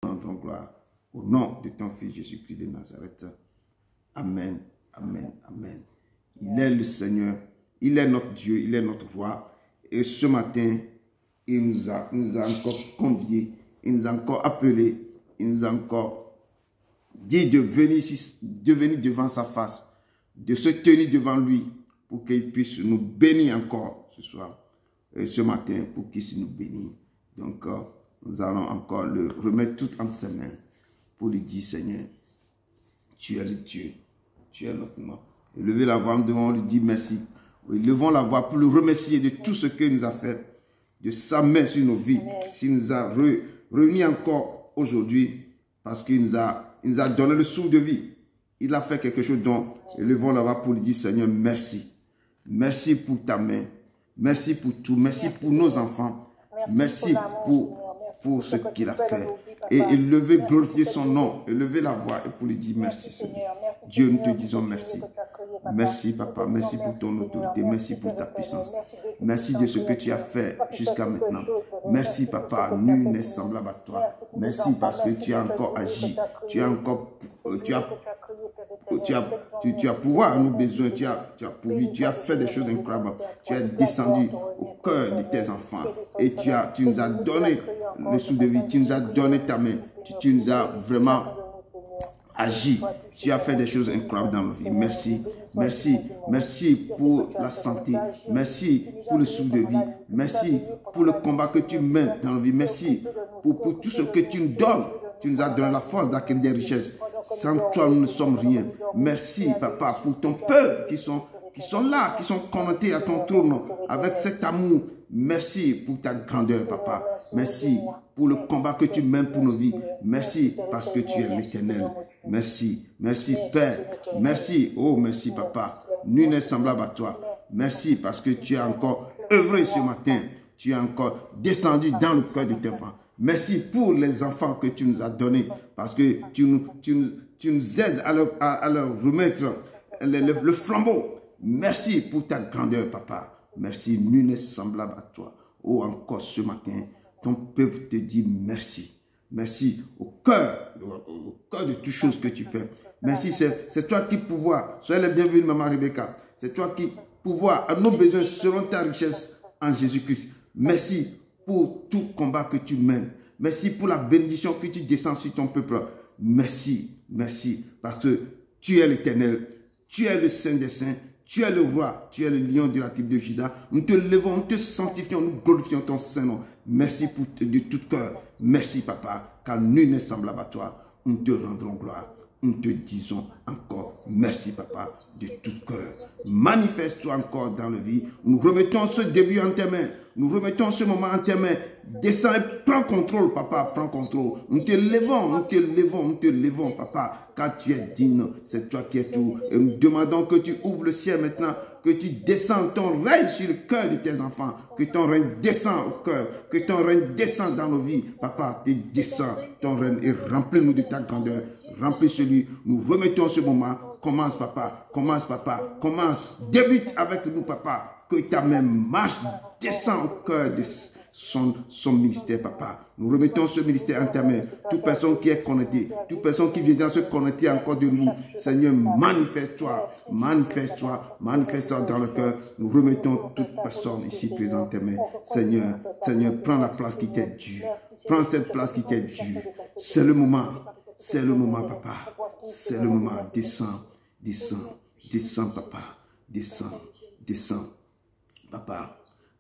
rendons gloire au nom de ton Fils Jésus-Christ de Nazareth. Amen, amen, amen. Il est le Seigneur, il est notre Dieu, il est notre roi. Et ce matin, il nous a encore conviés, il nous a encore appelés, il nous a encore dit de venir devant sa face, de se tenir devant lui pour qu'il puisse nous bénir encore ce soir et ce matin pour qu'il puisse nous bénir. Donc, nous allons encore le remettre tout entre ses mains pour lui dire, Seigneur, tu es le Dieu, tu es notre nom. Et lever la voix, nous devons lui dire merci. Et levons la voix pour le remercier de tout ce qu'il nous a fait, de sa main sur nos vies, s'il nous a réunis encore aujourd'hui, parce qu'il nous a donné le souffle de vie. Il a fait quelque chose dont, levons la voix pour lui dire, Seigneur, merci. Merci pour ta main. Merci pour tout. Merci pour nos enfants. Merci pour ce qu'il a fait. Et élever, glorifier son nom. Élever la voix et pour lui dire merci, Seigneur. Dieu, nous te disons merci. Merci, Papa. Merci pour ton autorité. Merci pour ta puissance. Merci de ce que tu as fait jusqu'à maintenant. Merci, Papa. Nul n'est semblable à toi. Merci parce que tu as encore agi. Tu as pouvoir à nos besoins. Tu as pourvu. Tu as fait des choses incroyables. Tu as descendu au cœur de tes enfants. Et tu nous as donné le souffle de vie. Tu nous as donné ta main. Tu nous as vraiment agi. Tu as fait des choses incroyables dans nos vies. Merci. Merci. Merci pour la santé. Merci pour le souffle de vie. Merci pour le combat que tu mènes dans nos vies. Merci pour tout ce que tu nous donnes. Tu nous as donné la force d'acquérir des richesses. Sans toi, nous ne sommes rien. Merci, Papa, pour ton peuple qui sont là, qui sont connectés à ton trône avec cet amour. Merci pour ta grandeur, Papa. Merci pour le combat que tu mènes pour nos vies. Merci parce que tu es l'Éternel. Merci. Merci, Père. Merci. Oh, merci, Papa. Nul n'est semblable à toi. Merci parce que tu as encore œuvré ce matin. Tu as encore descendu dans le cœur de tes enfants. Merci pour les enfants que tu nous as donnés parce que tu nous aides à leur remettre le flambeau. Merci pour ta grandeur, Papa. Merci, nul n'est semblable à toi. Oh, encore ce matin, ton peuple te dit merci. Merci au cœur de toutes choses que tu fais. Merci, c'est toi qui pouvoir. Soyez les bienvenus, Maman Rebecca. C'est toi qui pouvoir à nos besoins selon ta richesse en Jésus-Christ. Merci pour tout combat que tu mènes. Merci pour la bénédiction que tu descends sur ton peuple. Merci, merci, parce que tu es l'Éternel. Tu es le Saint des Saints. Tu es le roi, tu es le lion de la tribu de Juda. Nous te levons, nous te sanctifions, nous glorifions ton Saint-Nom. Merci de tout cœur. Merci, Papa, car nul n'est semblable à toi. Nous te rendrons gloire. Nous te disons encore merci, Papa, de tout cœur. Manifeste-toi encore dans la vie. Nous remettons ce début en tes mains. Nous remettons ce moment en tes mains. Descends et prends contrôle, Papa, prends contrôle. Nous te levons, Papa, car tu es digne. C'est toi qui es tout. Et nous demandons que tu ouvres le ciel maintenant, que tu descends ton règne sur le cœur de tes enfants, que ton règne descend au cœur, que ton règne descend dans nos vies. Papa, tu descends ton règne et remplis-nous de ta grandeur. Remplis celui, nous remettons ce moment. Commence, Papa, commence. Débute avec nous, Papa. Que ta main marche, descend au cœur de son ministère, Papa. Nous remettons ce ministère en ta main. Toute personne qui est connectée, toute personne qui viendra se connecter encore de nous. Seigneur, manifeste-toi dans le cœur. Nous remettons toute personne ici présente en ta main. Seigneur, prends la place qui t'est due. Prends cette place qui t'est due. C'est le moment, Papa. C'est le moment. Descends, Papa. Descends.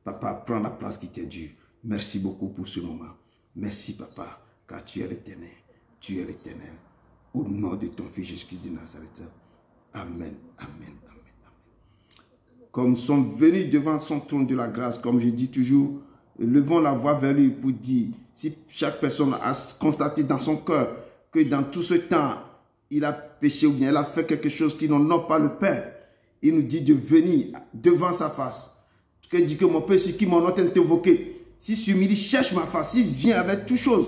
Papa, prends la place qui t'est due. Merci beaucoup pour ce moment. Merci, Papa, car tu es l'Éternel. Au nom de ton Fils Jésus-Christ de Nazareth. Amen. Comme nous sommes venus devant son trône de la grâce, comme je dis toujours, levons la voix vers lui pour dire, si chaque personne a constaté dans son cœur que dans tout ce temps, il a péché ou bien il a fait quelque chose qui n'honore pas le Père, il nous dit de venir devant sa face. Que dit que mon Père, sur qui mon nom est invoqué, si s'humilie, cherche ma face, s'il vient avec toute chose,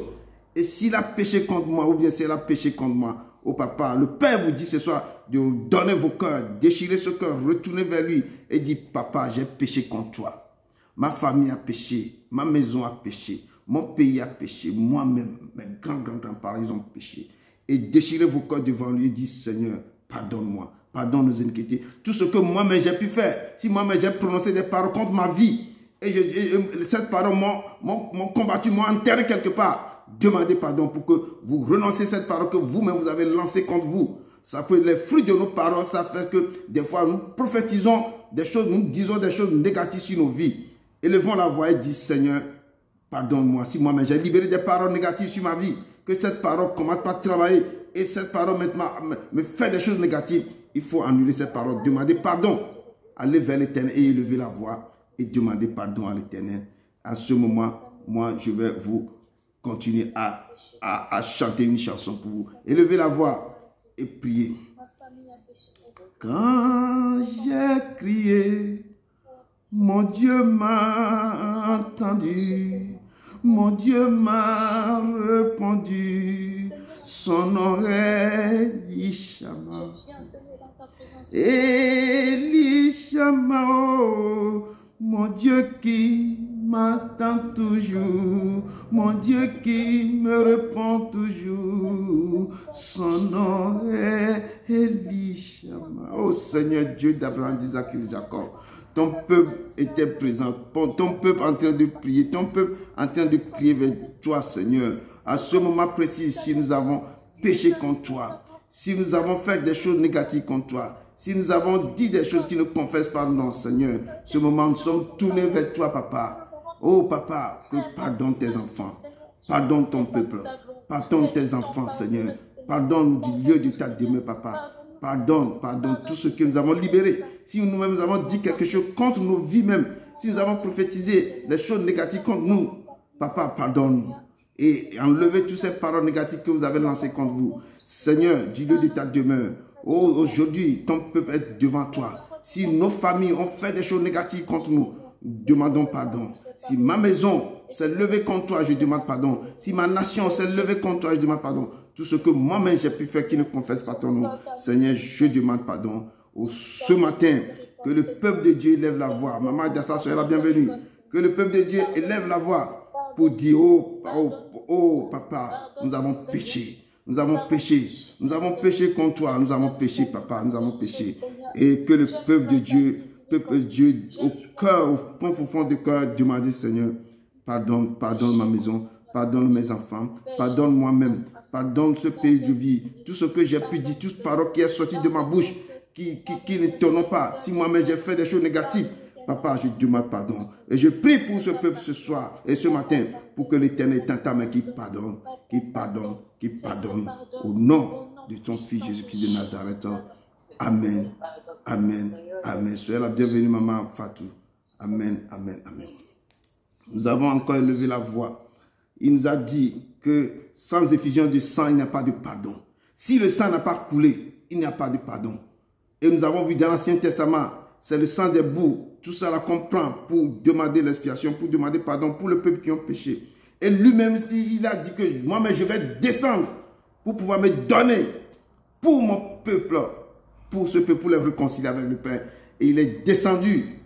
et s'il a péché contre moi, ou bien s'il a péché contre moi, au Papa, le Père vous dit ce soir de donner vos cœurs, déchirer ce cœur, retourner vers lui et dire, Papa, j'ai péché contre toi. Ma famille a péché, ma maison a péché, Mon pays a péché. Moi-même, mes grands-parents, ils ont péché. Et déchirez vos cœurs devant lui et dites, Seigneur, pardonne-moi. Pardonne nos iniquités. Tout ce que moi-même j'ai pu faire. Si moi-même j'ai prononcé des paroles contre ma vie. Et cette parole m'ont combattu, m'ont enterré quelque part. Demandez pardon pour que vous renonciez cette parole que vous-même vous avez lancée contre vous. Ça peut être les fruits de nos paroles. Ça fait que des fois nous prophétisons des choses, nous disons des choses négatives sur nos vies. Élevons la voix et disons, Seigneur, pardonne-moi. Si moi-même j'ai libéré des paroles négatives sur ma vie, que cette parole commence par travailler et cette parole maintenant me fait des choses négatives, il faut annuler cette parole. Demandez pardon. Allez vers l'Éternel et élevez la voix et demandez pardon à l'Éternel. À ce moment, moi, je vais vous continuer à chanter une chanson pour vous. Élevez la voix et priez. Quand j'ai crié, mon Dieu m'a entendu, mon Dieu m'a répondu, son oreille Ishama. Elishama, oh, mon Dieu qui m'attend toujours, mon Dieu qui me répond toujours, son nom est Elishama. Oh Seigneur Dieu d'Abraham, d'Isaac et de Jacob, ton peuple était présent, ton peuple en train de prier, ton peuple en train de crier vers toi Seigneur. À ce moment précis, si nous avons péché contre toi, si nous avons fait des choses négatives contre toi, si nous avons dit des choses qui ne confessent pas non, Seigneur, ce moment nous sommes tournés vers toi, Papa. Oh, Papa, que pardonne tes enfants. Pardonne ton peuple. Pardonne tes enfants, Seigneur. Pardonne du lieu de ta demeure, Papa. Pardonne tout ce que nous avons libéré. Si nous-mêmes nous avons dit quelque chose contre nos vies même, si nous avons prophétisé des choses négatives contre nous, Papa, pardonne-nous. Et enlevez toutes ces paroles négatives que vous avez lancées contre vous. Seigneur, du lieu de ta demeure, oh, aujourd'hui, ton peuple est devant toi. Si nos familles ont fait des choses négatives contre nous, demandons pardon. Si ma maison s'est levée contre toi, je demande pardon. Si ma nation s'est levée contre toi, je demande pardon. Tout ce que moi-même j'ai pu faire qui ne confesse pas ton nom, Seigneur, je demande pardon. Ce matin, que le peuple de Dieu élève la voix. Maman Dassa, soyez la bienvenue. Que le peuple de Dieu élève la voix pour dire, oh, Papa, nous avons péché. Nous avons péché. Nous avons péché contre toi. Nous avons péché, Papa. Nous avons péché. Et que le peuple de Dieu, au cœur, au fond du cœur, demande, Seigneur, pardonne ma maison, pardonne mes enfants, pardonne moi-même, pardonne ce pays de vie. Tout ce que j'ai pu dire, toute parole qui est sortie de ma bouche, qui ne tourne pas. Si moi-même j'ai fait des choses négatives, Papa, je demande pardon. Et je prie pour ce peuple ce soir et ce matin, pour que l'Éternel tende ta main qui pardonne, qui pardonne, qui pardonne. Au nom de ton Fils Jésus-Christ de Nazareth. Amen. Amen. Amen. Soyez la bienvenue, Maman Fatou. Amen. Amen. Amen. Nous avons encore élevé la voix. Il nous a dit que sans effusion de sang, il n'y a pas de pardon. Si le sang n'a pas coulé, il n'y a pas de pardon. Et nous avons vu dans l'Ancien Testament, c'est le sang des boucs. Tout ça là qu'on prend pour demander l'expiation, pour demander pardon pour le peuple qui ont péché. Et lui-même, il a dit que moi-même, je vais descendre pour pouvoir me donner pour mon peuple, pour ce peuple, pour les réconcilier avec le Père. Et il est descendu.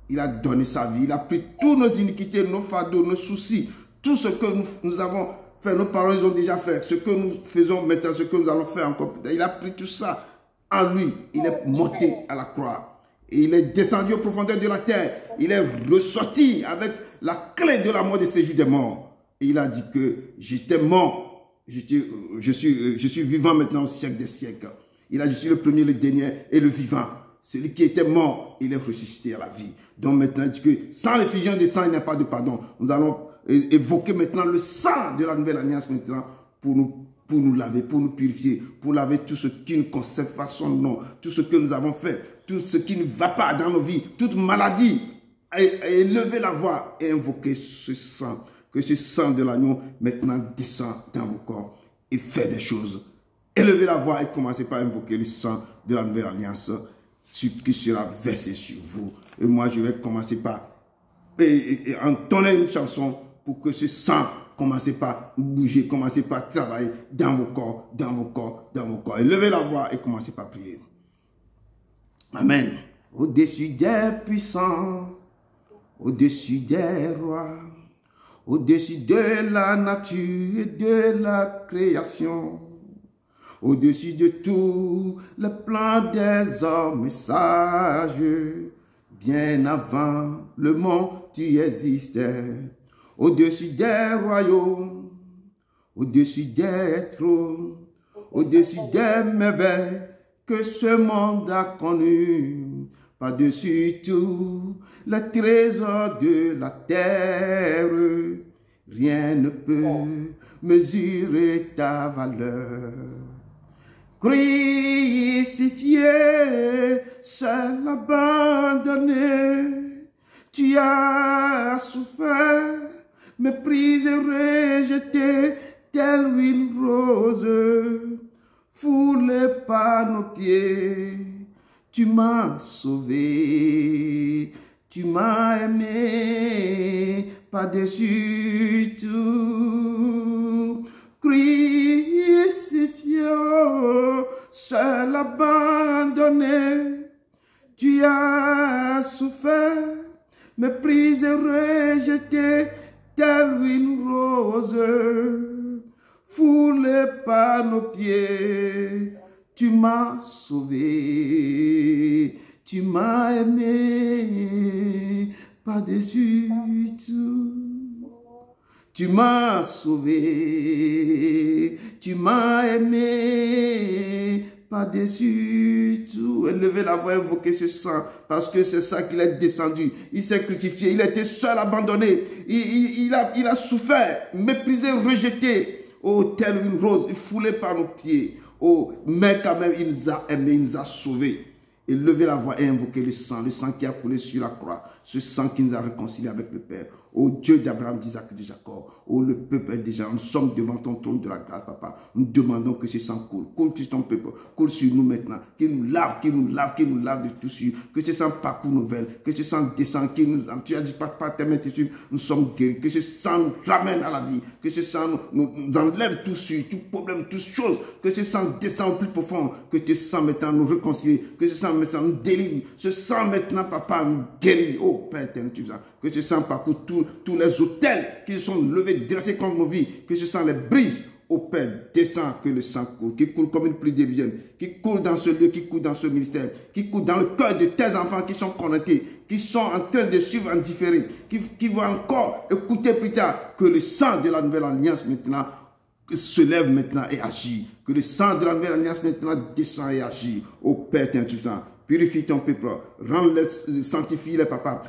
Il a donné sa vie. Il a pris tous nos iniquités, nos fardeaux, nos soucis, tout ce que nous avons fait, nos parents ils ont déjà fait, ce que nous faisons maintenant, ce que nous allons faire encore. Il a pris tout ça en lui. Il est monté à la croix. Et il est descendu aux profondeurs de la terre. Il est ressorti avec la clé de la mort de séjour des morts. Et il a dit que j'étais mort. Je suis vivant maintenant au siècle des siècles. Il a dit, je suis le premier, le dernier et le vivant. Celui qui était mort, il est ressuscité à la vie. Donc maintenant, il dit que sans l'effusion de sang, il n'y a pas de pardon. Nous allons évoquer maintenant le sang de la nouvelle alliance maintenant pour nous laver, pour nous purifier, pour laver tout ce qui ne concerne pas son nom, tout ce que nous avons fait, tout ce qui ne va pas dans nos vies, toute maladie, et lever la voix et invoquer ce sang, que ce sang de l'agneau maintenant descend dans vos corps et fait des choses. Élevez la voix et commencez par invoquer le sang de la nouvelle alliance qui sera versé sur vous. Et moi, je vais commencer par entonner une chanson pour que ce sang commencez par bouger, commencez par travailler dans vos corps, dans vos corps, dans vos corps. Et levez la voix et commencez par prier. Amen. Au-dessus des puissances, au-dessus des rois, au-dessus de la nature et de la création, au-dessus de tout le plan des hommes sages. Bien avant le monde, tu existais, au-dessus des royaumes, au-dessus des trônes, au-dessus des merveilles que ce monde a connues, par-dessus tout les trésors de la terre. Rien ne peut mesurer ta valeur. Crucifié, seul abandonné, tu as souffert, méprisé, rejeté, telle une rose, foulée par nos pieds. Tu m'as sauvé, tu m'as aimé, par-dessus tout. Crucifié, seul abandonné, tu as souffert, méprisé, rejeté, telle une rose, foulée par nos pieds. Tu m'as sauvé, tu m'as aimé, par-dessus tout. Tu m'as sauvé, tu m'as aimé, par-dessus tout. Élevez la voix, invoquez ce sang, parce que c'est ça qu'il est descendu. Il s'est crucifié, il était seul, abandonné. Il a souffert, méprisé, rejeté. Oh, telle une rose, foulée par nos pieds. Oh, mais quand même, il nous a aimés, il nous a sauvés. Et levez la voix et invoquez le sang qui a coulé sur la croix, ce sang qui nous a réconciliés avec le Père. Ô Dieu d'Abraham, d'Isaac et de Jacob, ô le peuple est déjà, nous sommes devant ton trône de la grâce, papa. Nous demandons que ce sang coule sur ton peuple, coule sur nous maintenant, qu'il nous lave, de tout sur, que ce sang parcourt nos veines, que ce sang descend, qu'il nous, tu as dit par tes mains, nous sommes guéris, que ce sang nous ramène à la vie, que ce sang nous enlève tout sur, tout problème, toute chose, que ce sang descend au plus profond, que ce sang maintenant nous réconcilie, que ce sang maintenant nous délivre, ce sang maintenant, papa, nous guérit, ô Père éternel, que ce sang parcourt tous les autels qui sont levés, dressés contre nos vies, que ce sang les brise. Au Père, descend, que le sang coule, qui coule comme une pluie diluvienne, qui coule dans ce lieu, qui coule dans ce ministère, qui coule dans le cœur de tes enfants qui sont connectés, qui sont en train de suivre en différé, qui vont encore écouter plus tard, que le sang de la nouvelle alliance maintenant se lève maintenant et agit, que le sang de la nouvelle alliance maintenant descend et agit. Au Père, Saint-Tussant, purifie ton peuple, rends-les, sanctifie-les, papa.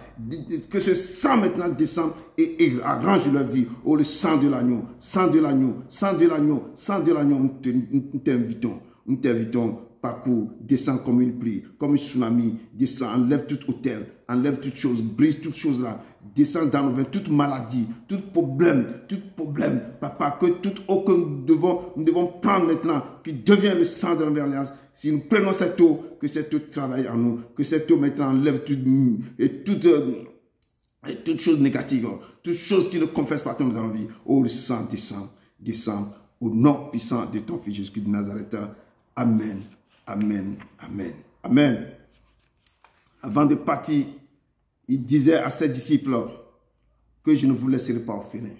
Que ce sang maintenant descende et arrange leur vie. Oh, le sang de l'agneau, sang de l'agneau, sang de l'agneau, sang de l'agneau, nous t'invitons, parcours, descend comme une pluie, comme un tsunami, descend, enlève tout hôtel, enlève toute chose, brise toute chose là, descend dans nos veines, toute maladie, tout problème, papa, que toute eau que nous devons prendre maintenant, qui devient le sang de l'alliance. Si nous prenons cette eau, que cette eau travaille en nous, que cette eau maintenant enlève toute chose négative, toute chose qui ne confesse pas dans la vie. Oh, le sang descend au nom puissant de ton Fils Jésus-Christ de Nazareth. Amen, amen, amen, amen. Avant de partir, il disait à ses disciples que je ne vous laisserai pas orphelins.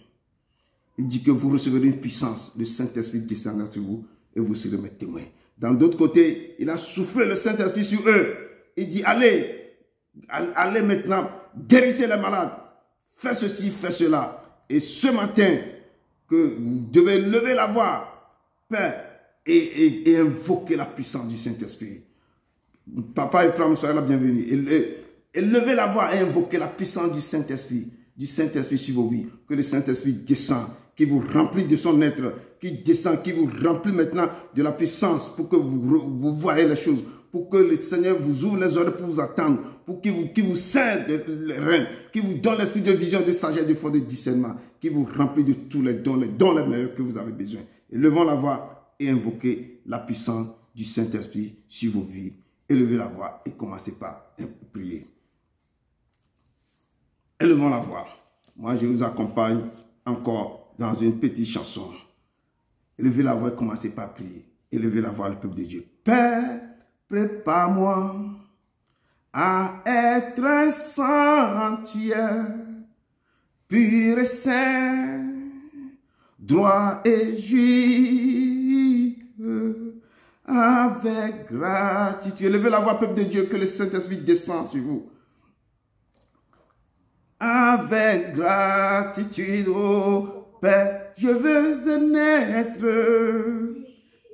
Il dit que vous recevrez une puissance, le Saint-Esprit descendra sur vous et vous serez mes témoins. Dans d'autres côtés, il a soufflé le Saint-Esprit sur eux. Il dit, allez maintenant, guérissez les malades, faites ceci, faites cela. Et ce matin, que vous devez lever la voix, Père, et invoquer la puissance du Saint-Esprit. Papa et frère, soyez la bienvenue. Et levez la voix et invoquer la puissance du Saint-Esprit sur vos vies. Que le Saint-Esprit descend, qui vous remplit de son être, qui descend, qui vous remplit maintenant de la puissance pour que vous voyez les choses, pour que le Seigneur vous ouvre les oreilles pour vous attendre, pour qu'il vous scinde les reins, qui vous donne l'esprit de vision, de sagesse, de foi, de discernement, qui vous remplit de tous les dons les meilleurs que vous avez besoin. Et levons la voix et invoquez la puissance du Saint-Esprit sur vos vies. Élevez la voix et commencez par prier. Élevons la voix. Moi, je vous accompagne encore dans une petite chanson. Élevez la voix et commencez par prier. Élevez la voix, le peuple de Dieu. Père, prépare-moi à être un sanctuaire, pur et saint, droit et juste, avec gratitude. Levez la voix, peuple de Dieu, que le Saint-Esprit descend sur vous. Avec gratitude, ô Père, je veux naître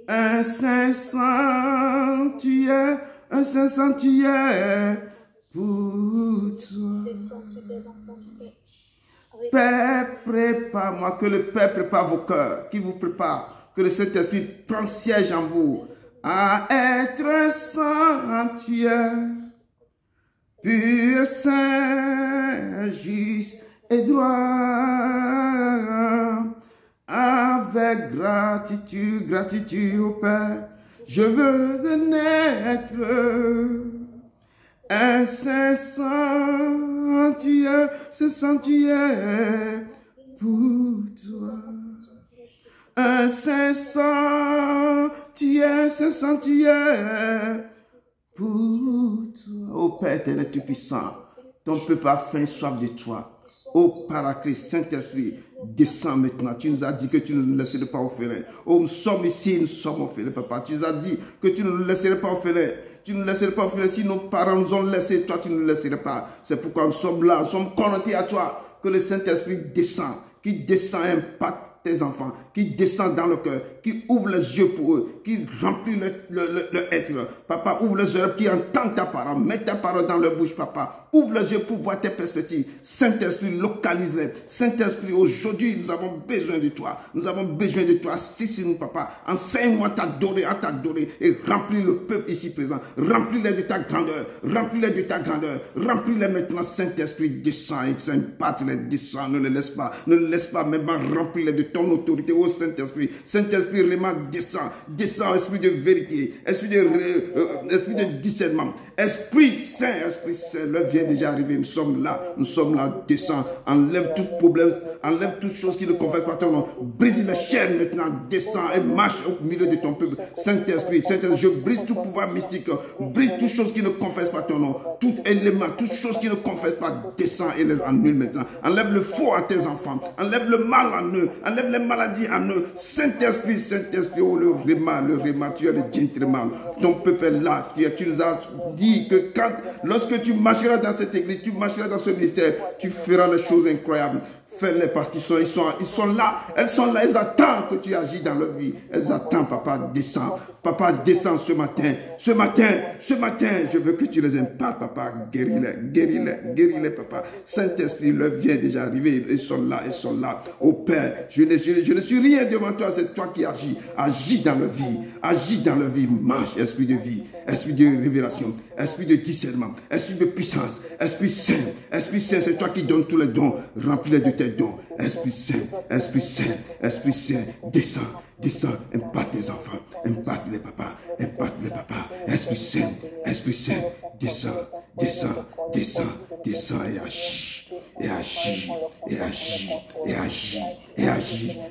un saint sanctuaire pour toi. Père, prépare-moi, que le Père prépare vos cœurs, qui vous prépare, que le Saint-Esprit prenne siège en vous, à être un sanctuaire, pur, saint, juste et droit, avec gratitude au Père, je veux naître un saint sanctuaire pour toi. Un saint sanctuaire pour toi. Ô Père éternel Tout-Puissant, ton peuple a faim, soif de toi. Ô Paraclet, Saint-Esprit, descends maintenant. Tu nous as dit que tu ne nous laisserais pas orphelins. Oh, nous sommes ici, nous sommes orphelins, papa. Tu nous as dit que tu ne nous laisserais pas orphelins. Tu ne nous laisserais pas orphelins. Si nos parents nous ont laissés, toi, tu ne nous laisserais pas. C'est pourquoi nous sommes là, nous sommes connectés à toi. Que le Saint-Esprit descend, qui descend et impacte tes enfants, qui descend dans le cœur, qui ouvre les yeux pour eux, qui remplit le être. Papa, ouvre les oreilles, qui entend ta parole, mets ta parole dans leur bouche, papa. Ouvre les yeux pour voir tes perspectives. Saint-Esprit, localise-les. Saint-Esprit, aujourd'hui, nous avons besoin de toi. Nous avons besoin de toi. Assiste nous, papa. Enseigne-moi à t'adorer, et remplis le peuple ici présent. Remplis-les de ta grandeur. Remplis-les de ta grandeur. Remplis-les maintenant, Saint-Esprit, descend et Saint-Esprit, descend. Ne les laisse pas. Ne les laisse pas, même remplis-les de ton autorité, ô Saint-Esprit. Saint-Esprit, vraiment descend. Descend, esprit de vérité. Esprit de discernement. Esprit Saint, le vient déjà arriver. Nous sommes là, descends. Enlève tout problème, enlève toute chose qui ne confesse pas ton nom. Brise les chaînes maintenant, descends et marche au milieu de ton peuple. Saint-Esprit, je brise tout pouvoir mystique. Brise toute chose qui ne confesse pas ton nom. Tout élément, toute chose qui ne confesse pas, descends et les annule maintenant. Enlève le faux à tes enfants. Enlève le mal en eux. Enlève les maladies en eux. Saint-Esprit, oh le réma, tu es le gentleman. Ton peuple est là. Tu nous as dit que lorsque tu marcheras dans cette église, tu marcheras dans ce ministère, tu feras des choses incroyables. Fais-les parce qu'ils sont là. Elles sont là, elles attendent que tu agis dans leur vie. Elles attendent, papa, descends. Papa, descends ce matin. Ce matin, je veux que tu les impactes, papa. Guéris-les, papa. Saint-Esprit, leur vient déjà arriver. Ils sont là. Ô Père, je ne suis rien devant toi, c'est toi qui agis. Agis dans leur vie. Marche, esprit de vie, esprit de révélation, esprit de discernement, esprit de puissance, Esprit Saint, c'est toi qui donnes tous les dons. Remplis-les de tes dons. Esprit Saint, descends, impacte tes enfants, impacte les papas. Esprit Saint, descends et agis.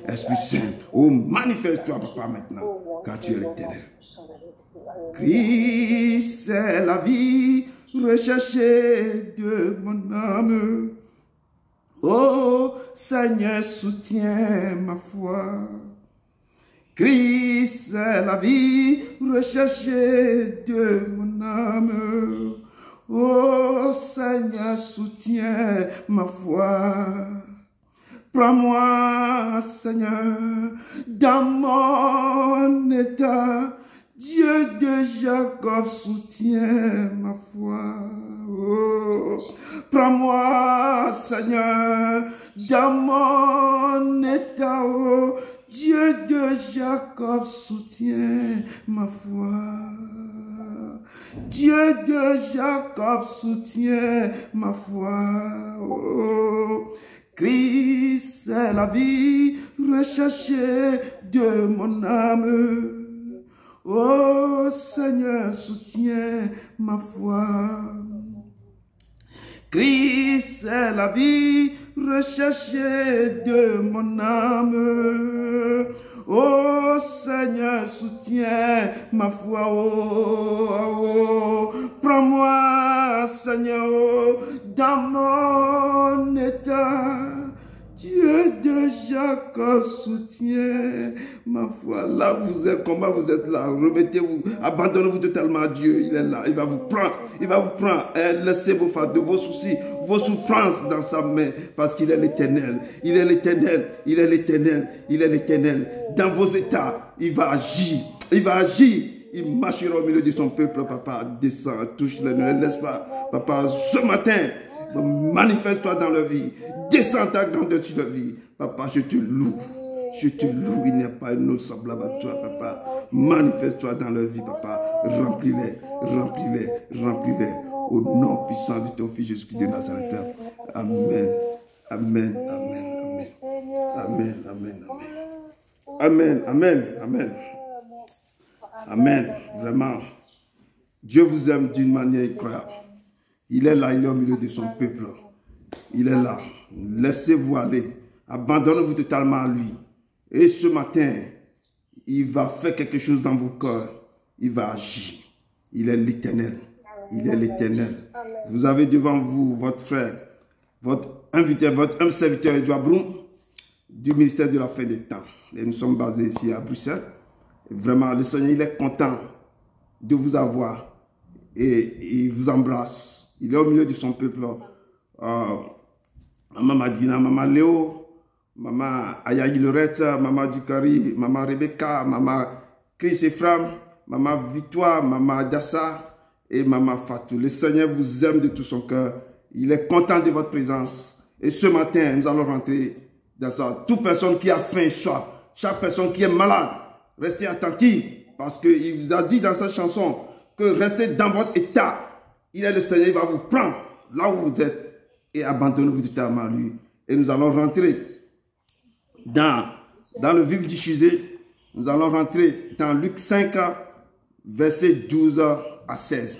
Esprit Saint, oh, manifeste-toi, papa, maintenant, car tu es l'Éternel. Christ, c'est la vie recherchée de mon âme. Oh, Seigneur, soutiens ma foi. Christ, c'est la vie recherchée de mon âme. Oh, Seigneur, soutiens ma foi. Prends-moi, Seigneur, dans mon état. Dieu de Jacob, soutient ma foi. Oh, prends-moi, Seigneur, dans mon état. Oh, Dieu de Jacob, soutient ma foi. Dieu de Jacob, soutient ma foi. Oh, Christ, c'est la vie recherchée de mon âme. Oh Seigneur, soutiens ma foi. Christ, c'est la vie recherchée de mon âme. Oh Seigneur, soutiens ma foi. Oh, prends-moi, Seigneur, dans mon état. Dieu de Jacob soutient ma foi. Là, vous êtes, comment vous êtes là? Remettez-vous, abandonnez-vous totalement à Dieu. Il est là, il va vous prendre. Il va vous prendre. Laissez vos fardeaux, vos soucis, vos souffrances dans sa main. Parce qu'il est l'Éternel. Il est l'Éternel. Il est l'Éternel. Il est l'Éternel. Dans vos états, il va agir. Il va agir. Il marchera au milieu de son peuple, papa. Descend, touche-les, ne les laisse pas. Papa, ce matin, manifeste-toi dans leur vie. Descends ta grandeur sur leur vie. Papa, je te loue. Je te loue. Il n'y a pas un autre semblable à toi, papa. Manifeste-toi dans leur vie, papa. Remplis-les, remplis-les, remplis-les. Au nom puissant de ton Fils Jésus-Christ de Nazareth. Amen. Amen. Amen. Amen. Amen. Amen. Amen. Amen. Amen. Amen. Vraiment. Dieu vous aime d'une manière incroyable. Il est là, il est au milieu de son peuple. Il est là. Laissez-vous aller. Abandonnez-vous totalement à lui. Et ce matin, il va faire quelque chose dans vos cœurs. Il va agir. Il est l'Éternel. Il est l'Éternel. Vous avez devant vous votre frère, votre invité, votre homme serviteur Edouard Broum, du ministère de la fin des temps. Et nous sommes basés ici à Bruxelles. Et vraiment, le Seigneur, il est content de vous avoir. Et il vous embrasse. Il est au milieu de son peuple. Maman Madina, Maman Léo, Maman Ayagi Lorette, Maman Dukari, Maman Rebecca, Maman Chris Ephraim, Maman Victoire, Maman Adassa et Maman Fatou. Le Seigneur vous aime de tout son cœur. Il est content de votre présence. Et ce matin, nous allons rentrer dans ça. Toute personne qui a faim, soif, chaque personne qui est malade, restez attentifs. Parce qu'il vous a dit dans cette chanson que restez dans votre état. Il est le Seigneur, il va vous prendre là où vous êtes et abandonnez-vous totalement à lui. Et nous allons rentrer dans le vif du sujet. Nous allons rentrer dans Luc 5, verset 12 à 16.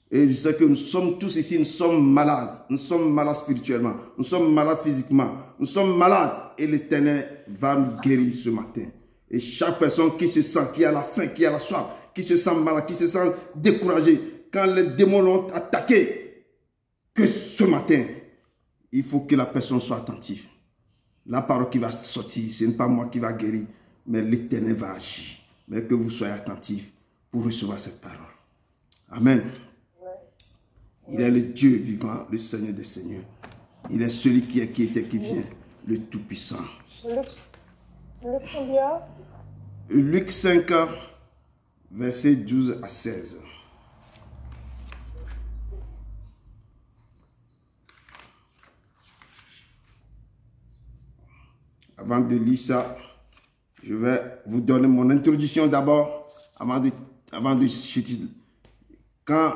Et je sais que nous sommes tous ici, nous sommes malades. Nous sommes malades spirituellement. Nous sommes malades physiquement. Nous sommes malades. Et l'Éternel va nous guérir ce matin. Et chaque personne qui se sent, qui a la faim, qui a la soif, qui se sent malade, qui se sent découragé, quand les démons l'ont attaqué, que ce matin, il faut que la personne soit attentive. La parole qui va sortir, ce n'est pas moi qui va guérir, mais l'Éternel va agir. Mais que vous soyez attentifs pour recevoir cette parole. Amen. Il est le Dieu vivant, le Seigneur des Seigneurs. Il est celui qui est, qui était, qui vient, le Tout-Puissant. Luc combien? Luc 5, verset 12 à 16. Avant de lire ça, je vais vous donner mon introduction d'abord, avant de quand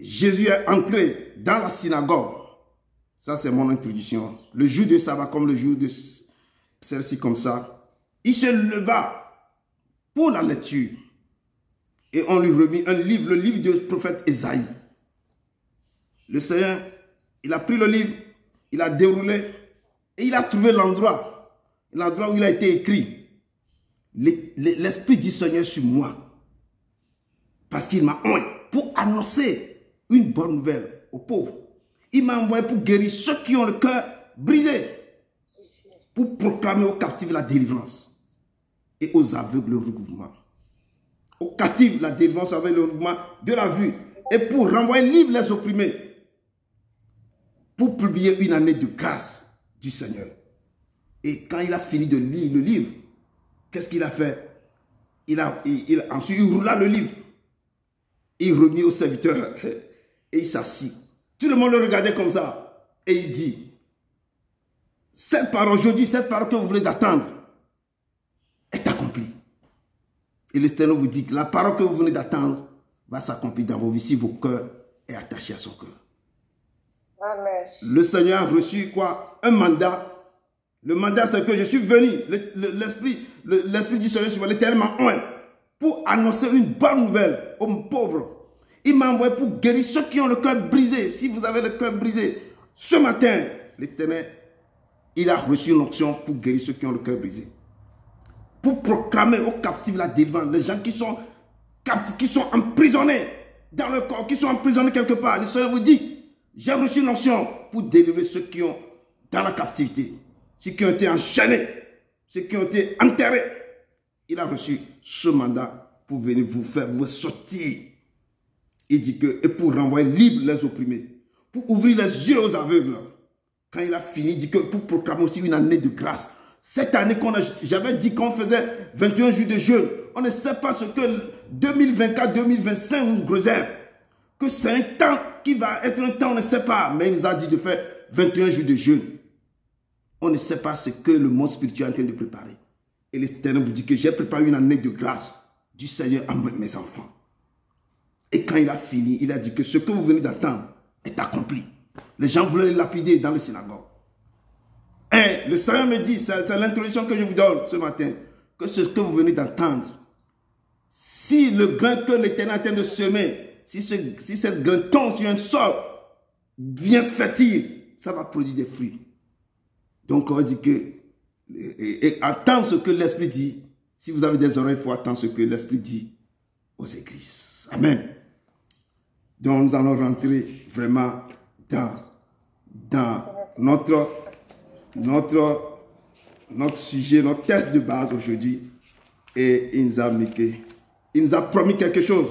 Jésus est entré dans la synagogue, ça c'est mon introduction, le jour de sabbat comme le jour de celle-ci comme ça, il se leva pour la lecture et on lui remit un livre, le livre du prophète Ésaïe. Le Seigneur, il a pris le livre, il a déroulé et il a trouvé l'endroit où il a été écrit. L'Esprit du Seigneur sur moi. Parce qu'il m'a envoyé pour annoncer une bonne nouvelle aux pauvres. Il m'a envoyé pour guérir ceux qui ont le cœur brisé. Pour proclamer aux captifs la délivrance. Et aux aveugles le recouvrement. Aux captifs la délivrance avec le recouvrement de la vue. Et pour renvoyer libre les opprimés. Pour publier une année de grâce du Seigneur. Et quand il a fini de lire le livre, qu'est-ce qu'il a fait? Ensuite, il roula le livre. Il remit au serviteur. Et il s'assit. Tout le monde le regardait comme ça. Et il dit, cette parole aujourd'hui, cette parole que vous voulez d'attendre, est accomplie. Et l'Éternel vous dit que la parole que vous venez d'attendre va s'accomplir dans vos vies si vos cœurs est attaché à son cœur. Amen. Le Seigneur a reçu quoi? Un mandat. Le mandat, c'est que je suis venu, l'Esprit du Seigneur sur l'Éternel m'a envoyé pour annoncer une bonne nouvelle aux pauvres. Il m'a envoyé pour guérir ceux qui ont le cœur brisé. Si vous avez le cœur brisé, ce matin, l'Éternel, il a reçu une onction pour guérir ceux qui ont le cœur brisé. Pour proclamer aux captifs la délivrance. Les gens qui sont captifs, qui sont emprisonnés dans le corps, qui sont emprisonnés quelque part. Le Seigneur vous dit, j'ai reçu une onction pour délivrer ceux qui ont dans la captivité. ceux qui ont été enchaînés, ceux qui ont été enterrés. Il a reçu ce mandat pour venir vous faire vous sortir. Il dit que, et pour renvoyer libre les opprimés, pour ouvrir les yeux aux aveugles. Quand il a fini, il dit que pour proclamer aussi une année de grâce. Cette année j'avais dit qu'on faisait 21 jours de jeûne. On ne sait pas ce que 2024-2025 nous réserve. Que c'est un temps qui va être un temps, on ne sait pas. Mais il nous a dit de faire 21 jours de jeûne. On ne sait pas ce que le monde spirituel est en train de préparer. Et l'Éternel vous dit que j'ai préparé une année de grâce du Seigneur à mes enfants. Et quand il a fini, il a dit que ce que vous venez d'attendre est accompli. Les gens voulaient les lapider dans les synagogues. Et le Seigneur me dit, c'est l'introduction que je vous donne ce matin, que ce que vous venez d'entendre, si le grain que l'Éternel est en train de semer, si cette grain tombe sur un sol bien fertile, ça va produire des fruits. Donc on dit que, et attendre ce que l'Esprit dit. Si vous avez des oreilles, il faut attendre ce que l'Esprit dit aux églises. Amen. Donc nous allons rentrer vraiment dans notre sujet, notre test de base aujourd'hui. Et il nous a promis quelque chose.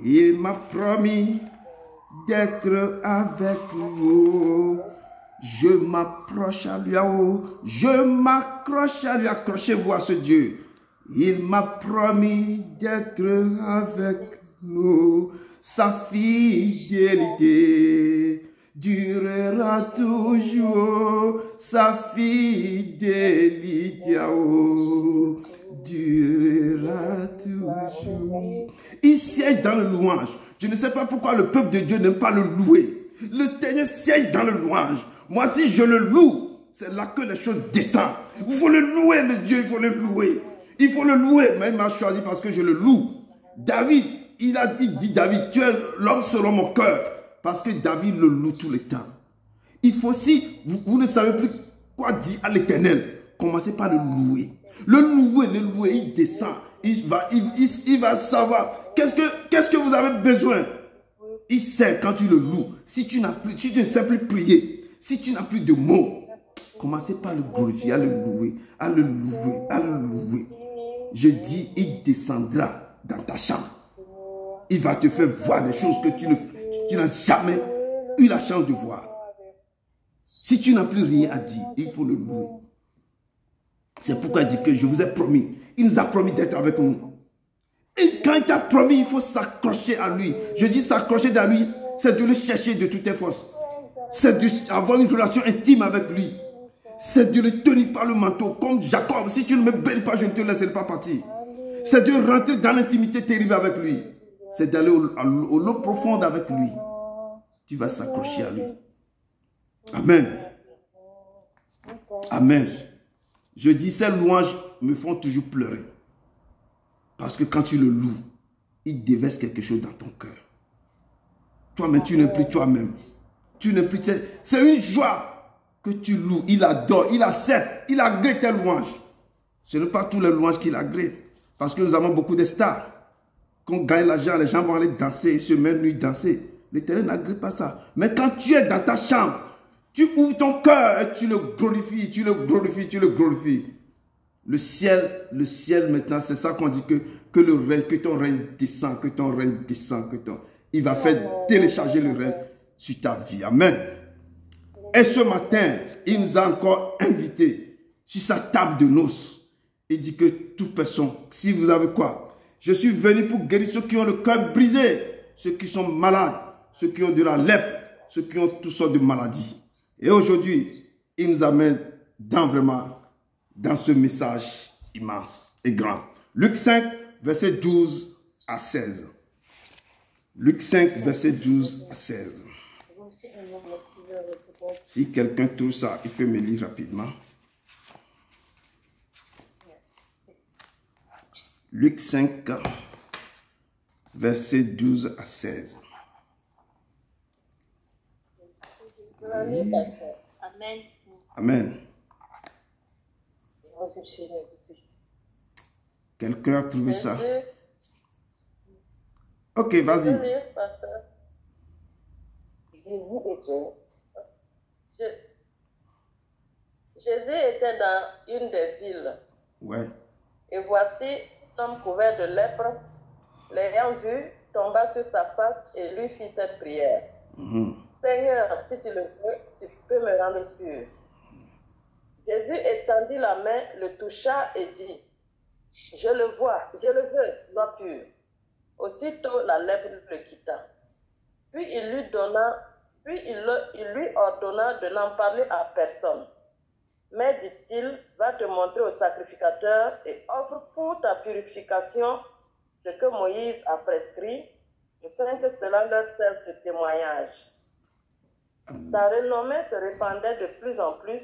Il m'a promis d'être avec vous. Je m'approche à lui. Je m'accroche à lui. Accrochez-vous à ce Dieu. Il m'a promis d'être avec nous. Sa fidélité durera toujours. Sa fidélité durera toujours. Il siège dans le louange. Je ne sais pas pourquoi le peuple de Dieu n'aime pas le louer. Le Seigneur siège dans le louange. Moi, si je le loue, c'est là que les choses descendent. Il faut le louer, le Dieu, il faut le louer. Il faut le louer, mais il m'a choisi parce que je le loue. David, il dit David, tu es l'homme selon mon cœur. Parce que David le loue tout le temps. Il faut, si vous ne savez plus quoi dire à l'Éternel, commencez par le louer. Le louer, il descend. Il va savoir qu'est-ce que vous avez besoin. Il sait quand tu le loues. Si tu ne sais plus prier, si tu n'as plus de mots, commencez par le glorifier, à le louer, à le louer, à le louer. Je dis, il descendra dans ta chambre. Il va te faire voir des choses que tu n'as jamais eu la chance de voir. Si tu n'as plus rien à dire, il faut le louer. C'est pourquoi il dit que je vous ai promis. Il nous a promis d'être avec nous. Et quand il t'a promis, il faut s'accrocher à lui. Je dis s'accrocher à lui, c'est de le chercher de toutes tes forces. C'est d'avoir une relation intime avec lui. C'est de le tenir par le manteau, comme Jacob. Si tu ne me bénis pas, je ne te laisserai pas partir. C'est de rentrer dans l'intimité terrible avec lui. C'est d'aller au lot profond avec lui. Tu vas s'accrocher à lui. Amen. Amen. Je dis, ces louanges me font toujours pleurer. Parce que quand tu le loues, il déverse quelque chose dans ton cœur. Toi-même, tu n'es plus toi-même. Tu n'es plus... C'est une joie que tu loues. Il adore, il accepte, il agrée tes louanges. Ce n'est pas tous les louanges qu'il agrée. Parce que nous avons beaucoup de stars. Quand on gagne l'argent, les gens vont aller danser, se mettent nuit danser. L'Éternel n'agrée pas ça. Mais quand tu es dans ta chambre, tu ouvres ton cœur et tu le glorifies, tu le glorifies, tu le glorifies. Le ciel maintenant, c'est ça qu'on dit que ton règne descend, que ton règne descend, il va faire télécharger le règne sur ta vie. Amen. Et ce matin, il nous a encore invités sur sa table de noces. Il dit que toute personne, si vous avez quoi? Je suis venu pour guérir ceux qui ont le cœur brisé, ceux qui sont malades, ceux qui ont de la lèpre, ceux qui ont toutes sortes de maladies. Et aujourd'hui, il nous amène dans ce message immense et grand. Luc 5, verset 12 à 16. Luc 5, verset 12 à 16. Si quelqu'un trouve ça, il peut me lire rapidement. Luc 5, verset 12 à 16. Amen. Amen. Quelqu'un a trouvé ça? Ok, vas-y. Jésus était dans une des villes. Ouais. Et voici un homme couvert de lèpre, l'ayant vu, tomba sur sa face et lui fit cette prière. Seigneur, si tu le veux, tu peux me rendre pur. Jésus étendit la main, le toucha et dit, je le vois, je le veux, sois pur. Aussitôt la lèpre le quitta. Puis il lui ordonna de n'en parler à personne. Mais, dit-il, va te montrer au sacrificateur et offre pour ta purification ce que Moïse a prescrit, afin que cela leur serve de témoignage. Sa renommée se répandait de plus en plus,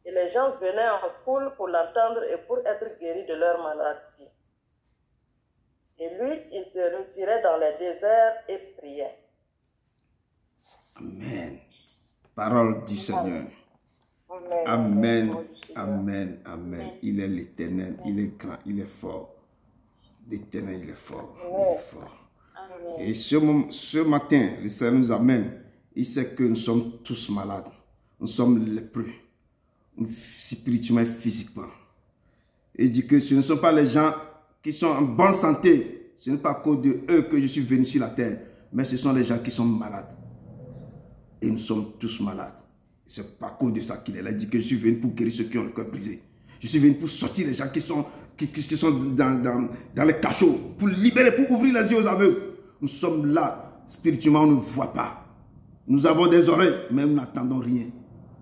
et les gens venaient en foule pour l'entendre et pour être guéris de leur maladie. Et lui, il se retirait dans les déserts et priait. Amen. Parole du Seigneur. Amen. Amen. Amen. Il est l'Éternel. Il est grand. Il est fort. L'Éternel, il est fort. Il est fort. Et ce matin, le Seigneur nous amène. Il sait que nous sommes tous malades. Nous sommes lépreux. Spirituellement et physiquement. Et il dit que ce ne sont pas les gens qui sont en bonne santé. Ce n'est pas à cause de eux que je suis venu sur la terre. Mais ce sont les gens qui sont malades. Et nous sommes tous malades. C'est pas à cause de ça qu'il est là. Il dit que je suis venu pour guérir ceux qui ont le cœur brisé. Je suis venu pour sortir les gens qui sont dans les cachots. Pour libérer, pour ouvrir les yeux aux aveugles. Nous sommes là. Spirituellement, on ne voit pas. Nous avons des oreilles, mais nous n'attendons rien.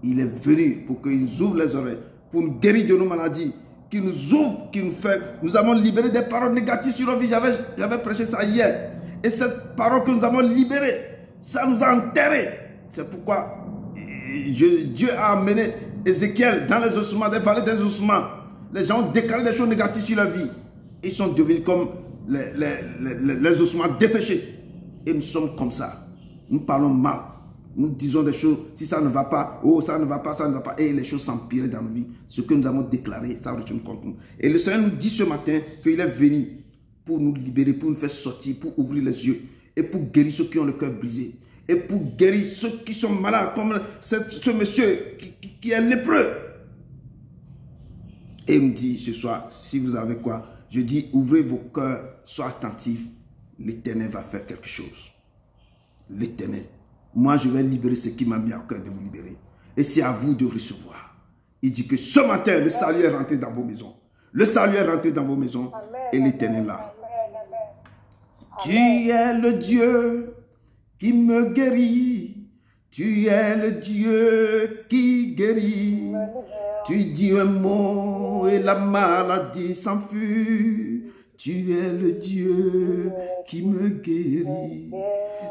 Il est venu pour qu'il nous ouvre les oreilles. Pour nous guérir de nos maladies. Qu'il nous ouvre, qu'il nous fait. Nous avons libéré des paroles négatives sur nos vies. J'avais prêché ça hier. Et cette parole que nous avons libérée, ça nous a enterrés. C'est pourquoi Dieu a amené Ézéchiel dans les ossements, des vallées des ossements. Les gens ont déclaré des choses négatives sur leur vie. Ils sont devenus comme les ossements desséchés. Et nous sommes comme ça. Nous parlons mal. Nous disons des choses, si ça ne va pas, oh ça ne va pas, ça ne va pas. Et les choses s'empirent dans nos vies. Ce que nous avons déclaré, ça retourne contre nous. Et le Seigneur nous dit ce matin qu'il est venu pour nous libérer, pour nous faire sortir, pour ouvrir les yeux. Et pour guérir ceux qui ont le cœur brisé. Et pour guérir ceux qui sont malades, comme ce monsieur qui est lépreux. Et il me dit ce soir, si vous avez quoi, je dis, ouvrez vos cœurs, soyez attentifs, l'Éternel va faire quelque chose. L'Éternel. Moi, je vais libérer ce qui m'a mis à cœur de vous libérer. Et c'est à vous de recevoir. Il dit que ce matin, le salut est rentré dans vos maisons. Le salut est rentré dans vos maisons. Et l'Éternel est là. Tu es le Dieu qui me guérit, tu es le Dieu qui guérit. Tu dis un mot et la maladie s'enfuit. Tu es le Dieu qui me guérit.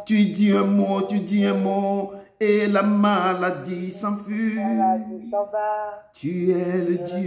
Tu dis un mot et la maladie s'enfuit. Tu es le Dieu.